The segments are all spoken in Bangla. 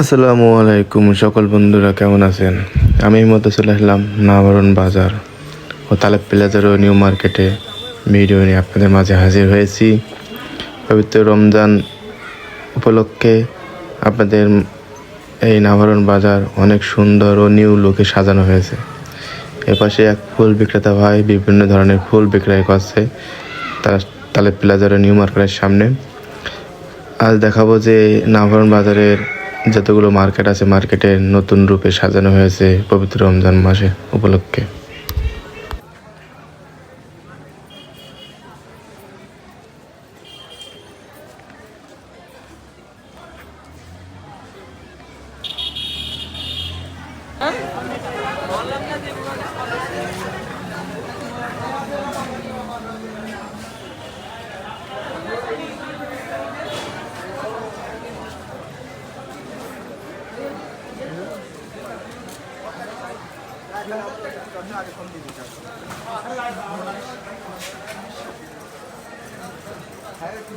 আসসালামু আলাইকুম সকল বন্ধুরা, কেমন আছেন? আমি এই মতো চলে আসলাম নাভারন বাজার ও তালেব প্লাজার ও নিউ মার্কেটে ভিডিও নিয়ে আপনাদের মাঝে হাজির হয়েছি। পবিত্র রমজান উপলক্ষে আপনাদের এই নাভারন বাজার অনেক সুন্দর ও নিউ লুকে সাজানো হয়েছে। এপাশে এক ফুল বিক্রেতা ভাই বিভিন্ন ধরনের ফুল বিক্রয় করছে তার তালেব প্লাজার ও নিউ মার্কেটের সামনে। আজ দেখাবো যে নাভারন বাজারের যতগুলো মার্কেট আছে মার্কেটের নতুন রূপে সাজানো হয়েছে পবিত্র রমজান মাসে উপলক্ষে।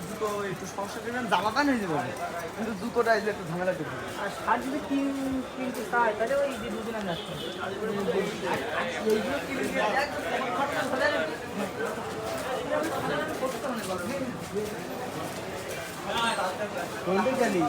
জুতো একটু সমস্যা করবেন, জামা প্যান্ট হয়ে যাবে কিন্তু জুতোটা এসে একটু ঝামেলা করবে। আর শার্ট যদি কিনতে চাই তাহলে ওই যে দুদিন আমি আসছি কোনটা জানি